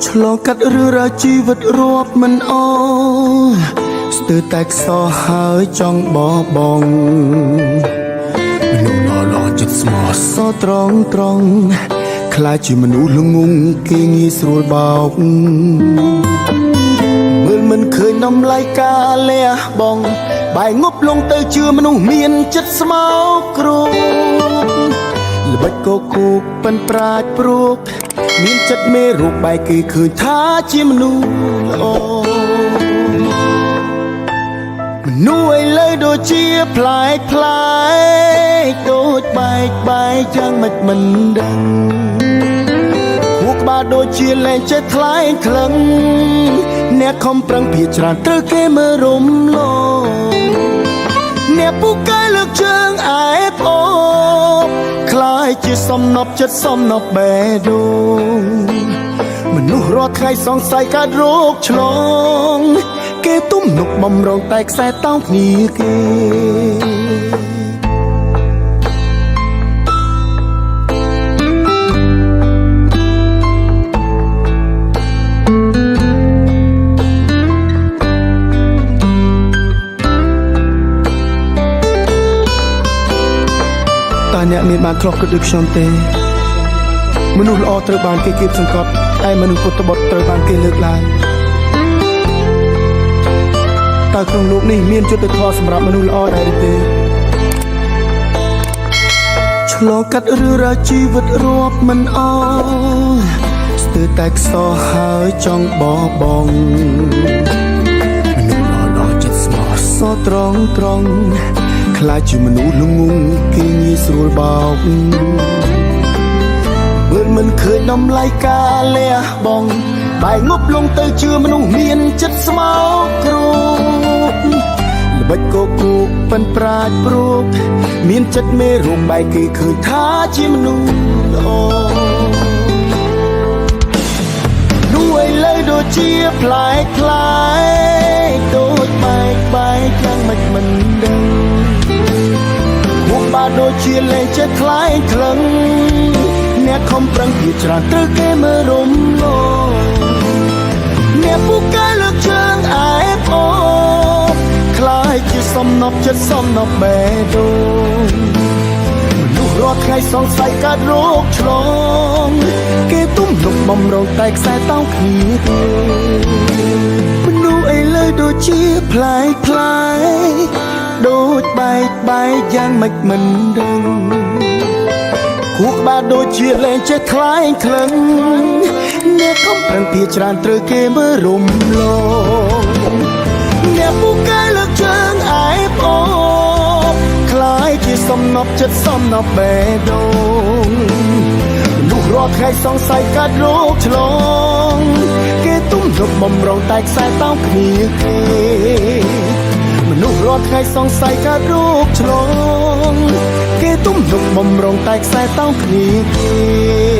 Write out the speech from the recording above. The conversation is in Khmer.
ឆ្លងកាត់រឿងរ៉ាវជីវិតរាប់មិនអស់ស្ទើរតែខ្សោះហើយចង់បបង មនុស្សល្អចិត្តស្មោះសរត្រង់ខ្លាចជាមនុស្សល្ងងគេងាយស្រួលបោកមើលមិនឃើញដំឡៃការលះបង់បែងប់លងទៅជឿមនុស្សមានចិត្តស្មោកគ្រប់ល្បិចកគូកប៉ិនប្រាជ្ញព្រួកមានចិត្តមេរូបបែកគេឃើញថាជាមនុស្សល្អមនុស្សឥឡូវដូចជាប្លែកដូចបែកយ៉ាងមិនដឹងខួរក្បាលដូចជាលែងចេះថ្លែងក្លឹងអ្នកខំប្រឹងភាច្រើនត្រូវគេមើលរំលងអ្នកពូកែលើកជើងអែបអូបខ្លាយជាសំណប់ចិត្តសំណប់បេះដូងមនុស្សរាល់ថ្ងៃសង្ស័យកើតរោគឆ្លងគេទំនុកបំរុងតែខ្សែតោងគ្នាគេតើអ្នកមានបានធ្លាប់គិតដូចខ្ញុំទេមនុស្សល្អត្រូវបានគេគៀបសង្កត់តែមនុស្សពុតបុត្រត្រូវបានគេលើកឡើងតើក្នុងលោកនេះមានយុត្តិធម៌សម្រាប់មនុស្សល្អដែរឬទេឆ្លងកាត់រឿងរ៉ាវជីវិតរាប់មិនអស់ស្ទើរតែខ្សោះហើយចង់បបងមនុស្សល្អចិត្តស្មោះសរត្រង់ខ្លាចជាមនុស្សល្ងងគេងាយស្រួលបោកមើលមិនឃើញដំឡៃការលះបង់បែងប់លងទៅជឿមនុស្សមានចិត្តស្មោកគ្រប់ល្បិចកគូកប៉ិនប្រាជ្ញព្រួកមានចិត្តមេរូបបែកគេឃើញថាជាមនុស្សល្អនោះឥឡូវដូចជាប្លែកដូចបែកយ៉ាងមិនដឹងបាទដូចជាលែងចេះថ្លែងក្លឹងអ្នកខំប្រឹងភាច្រើនត្រូវគេមើលរំលងអ្នកពូកែលើកជើងអែបអូបខ្លាយជាសំណប់ចិត្តសំណប់បេះដូងមនុស្សរាល់ថ្ងៃសង្ស័យកើតរោគឆ្លងគេទំនុកបំរុងតែខ្សែតោងគ្នាទេមនុស្សឥឡូវដូចជាប្លែកដូចបែកយ៉ាងមិនដឹងខួរក្បាលដូចជាលែងចេះថ្លែងក្លឹងអ្នកខំប្រឹងភាច្រើនត្រូវគេមើលរំលងអ្នកពូកែលើកជើងអែបអូបខ្លាយជាសំណប់ចិត្តសំណប់បេះដូងមនុស្សរាល់ថ្ងៃសង្ស័យកើតរោគឆ្លងគេទំនុកបំរុងតែខ្សែតោងគ្នាគេមនុស្សរាល់ថ្ងៃសង្ស័យកើតរោគឆ្លងគេទំនុកបំរុងតែខ្សែតោងគ្នាគេ